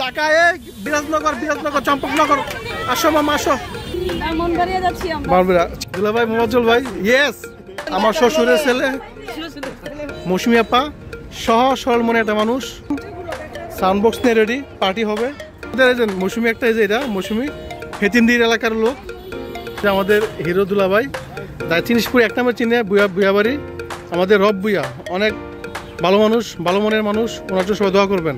ঢাকা, এই বিরাজনগর, চম্পকনগর, আসো মামা আসো। দুলাভাই, মোবাজ্জল ভাই, ইয়েস, আমার শ্বশুরের ছেলে মৌসুমী আপা, সহজ সরল মনে একটা মানুষ। সাউন্ড বক্স নিয়ে রেডি, পার্টি হবে। মৌসুমী একটা, এই যে এটা মৌসুমী হেতিমদির এলাকার লোক, আমাদের হিরো দুলাভাই, চিনিসপুর এক নামে চিনে, বুয়া বাড়ি, আমাদের রব বুয়া, অনেক ভালো মানুষ, ভালো মনের মানুষ, ওনার জন্য সবাই দোয়া করবেন।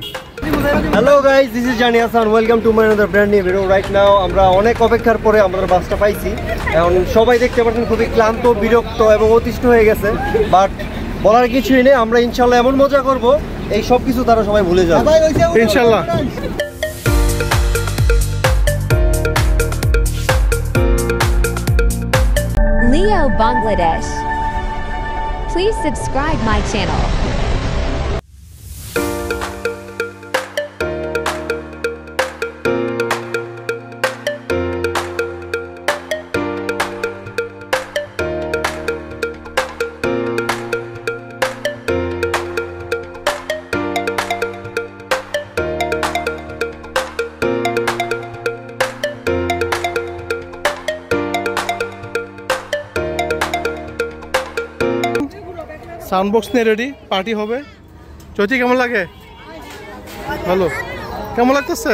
হ্যালো গাইস, দিস ইজ জানি Hasan, welcome to my another brand new video. Right now আমরা অনেক অপেক্ষার পরে আমাদের বাসটা পাইছি। এখন সবাই দেখতে পাচ্ছেন খুবই ক্লান্ত, বিরক্ত এবং অতিষ্ঠ হয়ে গেছে, বাট বলার কিছুই নেই। আমরা ইনশাল্লাহ এমন মজা করব, এই সব কিছু তারা সবাই ভুলে যাবে ইনশাল্লাহ। Leo Bangladesh. Please subscribe my channel. Sound box নিয়ে রেডি, পার্টি হবে। চৈতি কেমন লাগে? ভালো। কেমন লাগতেছে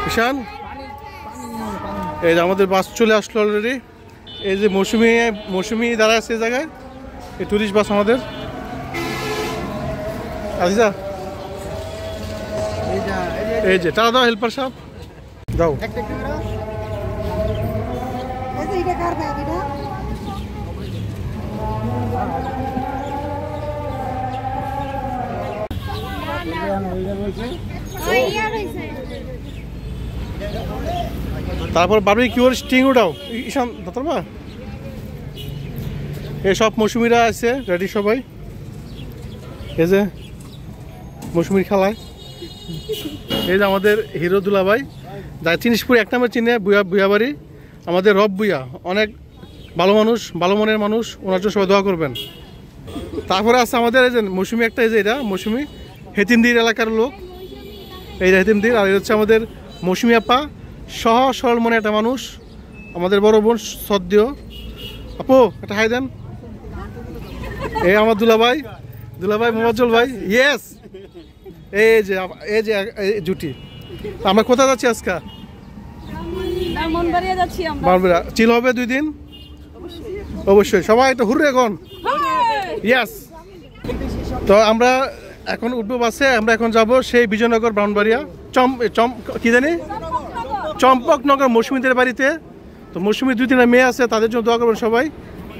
ঈশান? এই যে আমাদের বাস চলে আসলো অলরেডি। এই যে মৌসুমী দাঁড়ায় আছে এই জায়গায়, এই টুরিস্ট বাস আমাদের। আজিজা, এই যে টাকা দাও, হেল্পার সাহেব দাও। তারপর বারবিকিউর স্টিং উঠাও ঈশান, ধরবা। এই সব মৌসুমীরা আছে রেডি সবাই। এই যে মৌসুমীর খেলায়, এই যে আমাদের হিরো দুলাভাই, চিনিসপুর এক নামে চিনে, বুয়া বাড়ি, আমাদের রব বুয়া, অনেক ভালো মানুষ, ভালো মনের মানুষ, ওনার জন্য সবাই দোয়া করবেন। তারপরে আছে আমাদের এই যে মৌসুমী একটা, এই যে এটা মৌসুমী হেতিমদির এলাকার লোক, এই যে হেতিমদির। আর হচ্ছে আমাদের মৌসুমী আপা, সহজ সরল মনে একটা মানুষ, আমাদের বড় বোন শ্রদ্ধেয় আপু, একটা হাই দেন। এই আমার দুলাভাই, মোবাজ্জল ভাই, ইয়েস, এই যে জুটি। আমরা কোথায় যাচ্ছি আজকে? চিল হবে 2 দিন অবশ্যই, সবাই একটু হুররে এখন, ইয়েস। তো আমরা এখন উঠবো বাসে, আমরা এখন যাব সেই বিজয়নগর, ব্রাহ্মণবাড়িয়া, কি জানি চম্পকনগর মৌসুমীদের বাড়িতে। তো মৌসুমী 2-3 মেয়ে আছে, তাদের জন্য দোয়া করবেন সবাই।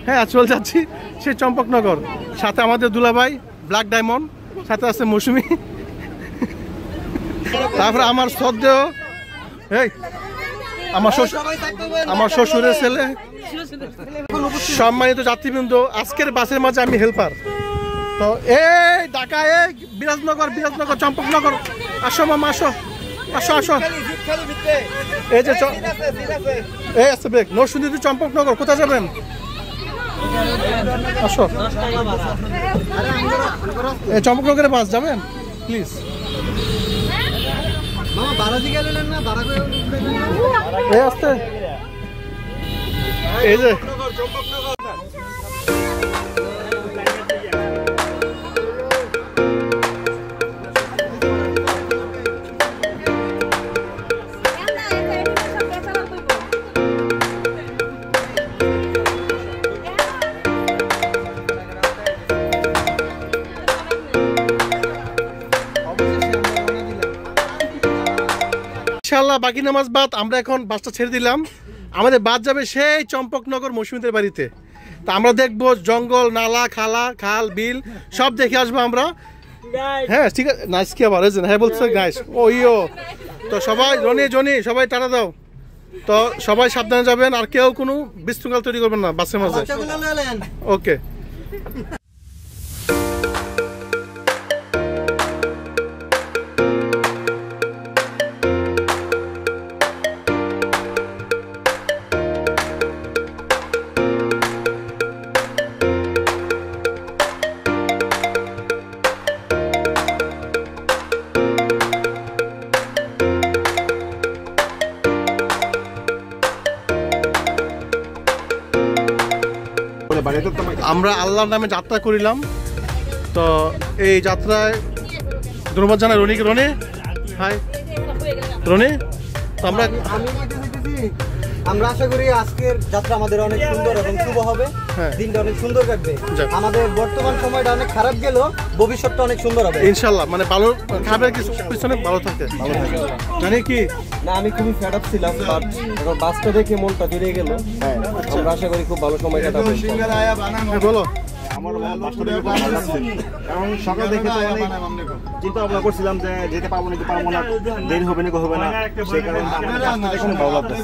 হ্যাঁ, আজ চলে যাচ্ছি সেই চম্পকনগর, সাথে আমাদের দুলাভাই ব্ল্যাক ডায়মন্ড, সাথে আছে মৌসুমী, তারপরে আমার শ্রদ্ধেয়, এই আমার শ্বশুরের ছেলে, সম্মানিত যাত্রীবৃন্দ। আজকের বাসের মাঝে আমি হেল্পার। তো এই ঢাকা, এই বিরাজনগর, চম্পকনগর, আসো মামা আসো, আসো। এই যে এই আছে ব্রেক, নরসিংদী চম্পকনগর, কোথায় যাবেন? আসো, এই চম্পকনগরের বাস যাবেন প্লিজ। এই আসতে, এই যে ইনশাআল্লাহ বাকি নামাজ বাদ আমরা এখন বাসটা ছেড়ে দিলাম। আমাদের বাস যাবে সেই চম্পকনগর মৌসুমীদের বাড়িতে। তা আমরা দেখবো জঙ্গল, নালা, খাল, বিল সব দেখে আসবো আমরা। হ্যাঁ ঠিক আছে, নাইস কি আবার হ্যাঁ বলছে গাইস, ওইও। তো সবাই জনি সবাই টাটা দাও। তো সবাই সাবধানে যাবেন, আর কেউ কোনো বিশৃঙ্খলা তৈরি করবেন না বাসের মাঝে। ওকে। আমরা আল্লাহর নামে যাত্রা করিলাম। তো এই যাত্রায় ধন্যবাদ জানাই রনিকে। রনি হাই রনি। তো আমরা আশা করি আজকের যাত্রা আমাদের অনেক সুন্দর এবং শুভ হবে। দিনটা অনেক সুন্দর কাটবে। আমাদের বর্তমান সময়টা অনেক খারাপ গেল, ভবিষ্যৎটা অনেক সুন্দর হবে ইনশাআল্লাহ। মানে ভালো খাবার কিছু পিছনে ভালো থাকে। জানি কি না, আমি খুবই ফেড আপ ছিলাম, বাট এখন বাসটা দেখে মনটা জুড়ে গেল। আমরা আশা করি খুব ভালো সময় কাটাবো। বলো। কারণ সকাল দেখে তো অনেক চিন্তা ভাবনা করছিলাম যে যেতে পারবো না, পারবো না, দেরি হবে না হবে না, সেই কারণে ভালো লাগছে।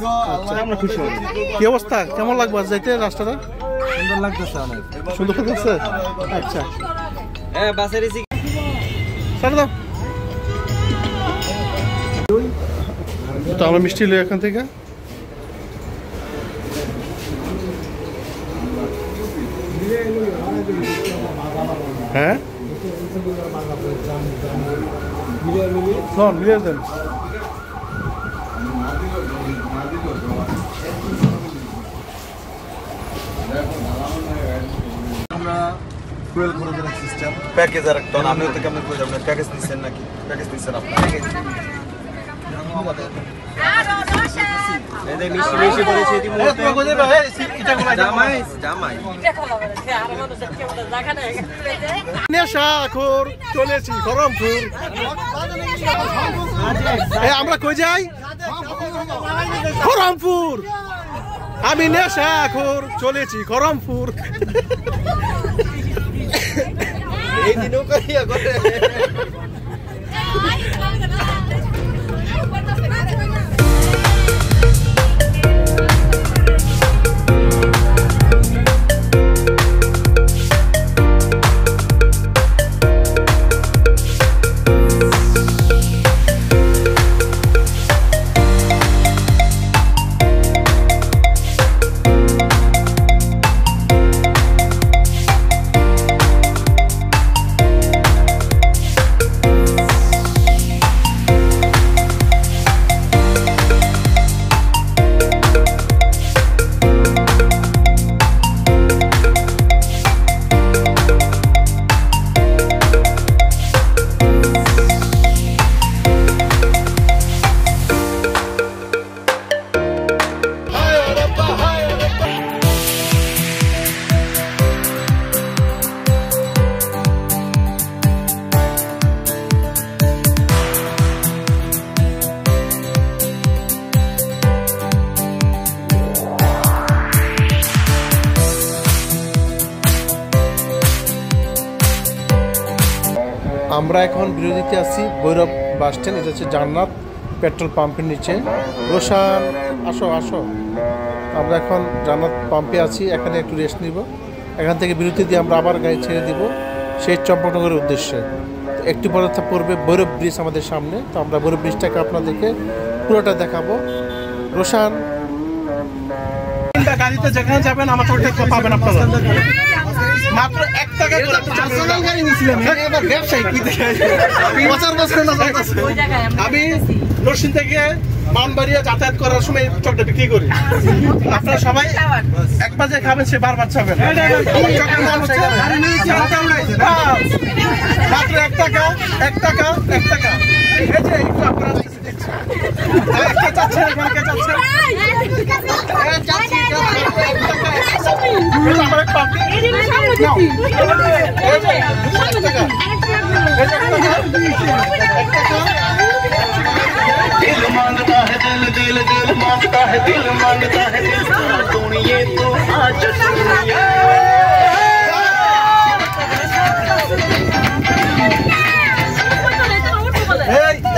আমরা খুশি হই। কি অবস্থা, কেমন লাগবে যাইতে? রাস্তাটা সুন্দর লাগতেছে, অনেক সুন্দর লাগতেছে। আচ্ছা হ্যাঁ, বাসের এসি সারা দাও। তো আমরা মিষ্টি লই এখান থেকে। হ্যাঁ মিলিয়ে দেন। আমরা ফুয়েল খরচের সিস্টেম প্যাকেজ আর একটা আমি তো কেমন করে যাবেন, প্যাকেজ নিছেন নাকি? প্যাকেজ নিছেন আপনি? চলেছি খরমপুর। আমরা কই যাই? খরমপুর। আমি নেশাখোর চলেছি খরমপুর। এই দিনও করিয়া করে আমরা এখন বিরতিতে আছি ভৈরব বাস স্ট্যান্ড। এটা হচ্ছে জান্নাত পেট্রোল পাম্পের নিচে। রোশান আসো আসো। আমরা এখন জান্নাত পাম্পে আছি, এখানে একটু রেস্ট নিব। এখান থেকে বিরতি দিয়ে আমরা আবার গাড়ি ছেড়ে দিব সেই চম্পকনগরের উদ্দেশ্যে। একটু পরে পড়বে ভৈরব ব্রিজ আমাদের সামনে। তো আমরা ভৈরব ব্রিজটাকে আপনাদেরকে পুরোটা দেখাবো। রোশান গাড়িতে যেখানে যাবেন আমার চোখটা পাবেন আপনারা। মাত্র 1 টাকা করে পার্সোনাল গাড়ি নিছিলাম। এবার ব্যবসায়ী কি দেখে বছর বছর না যাইতাছে। আমি নরসিং থেকে মানবাড়িয়া যাতায়াত করার সময় চকটা বিক্রি করি। আপনারা সবাই এক বাজে খাবেন, সে বারবার চাবেন। মাত্র 1 টাকা 1 টাকা 1 টাকা। এই যে একটু আপনারা কে চাচ্ছেন, এখানে কে চাচ্ছেন? আমার পাম্পি दिल मांगता है दिल दिल दिल मांगता है दिल मांगता है दिल सुनिए तो आज सुनिए।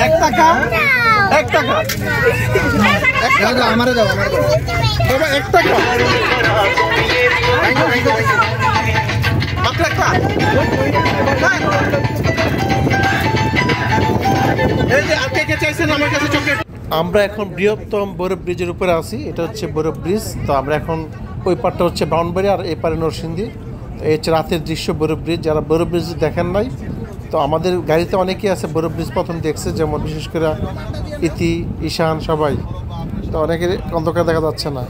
1 টাকা 1 টাকা আমারে দাও আমারে দাও বাবা 1 টাকা মাত্র একটা। এই যে আজকে কে চাইছেন আমার কাছে চকলেট। আমরা এখন বৃহত্তম ভৈরব ব্রিজের উপরে আছি। এটা হচ্ছে ভৈরব ব্রিজ। তো আমরা এখন ওই পারটা হচ্ছে ব্রাউনবাড়ি আর এই পারে নরসিংদী। তো এই হচ্ছে রাতের দৃশ্য ভৈরব ব্রিজ। যারা ভৈরব ব্রিজ দেখেন নাই, তো আমাদের গাড়িতে অনেকেই আছে ভৈরব ব্রিজ প্রথম দেখছে, যেমন বিশেষ করে ইতি ঈশান সবাই। তো অনেকের অন্ধকার দেখা যাচ্ছে না।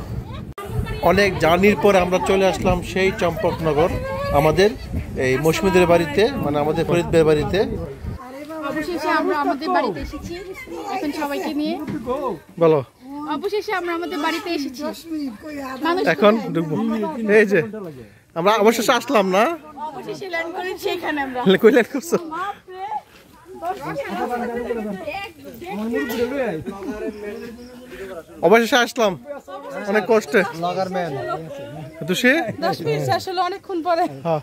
অনেক জার্নির পর আমরা চলে আসলাম সেই চম্পকনগর আমাদের এই মৌসুমীদের বাড়িতে, মানে আমাদের ফরিদদের বাড়িতে। অবশেষে আমরা আমাদের বাড়িতে এসেছি এখন সবাইকে নিয়ে। বলো। অবশেষে আমরা আমাদের বাড়িতে এসেছি। এখন ঢুকবো। এই যে আমরা অবশেষে আসলাম না? অবশেষে ল্যান্ড করেছি এখানে আমরা। কই ল্যান্ড করছো? অবশেষে আসলাম অনেক কষ্টে। তুষি 10 মিনিট আসলে অনেকক্ষণ পরে। হ্যাঁ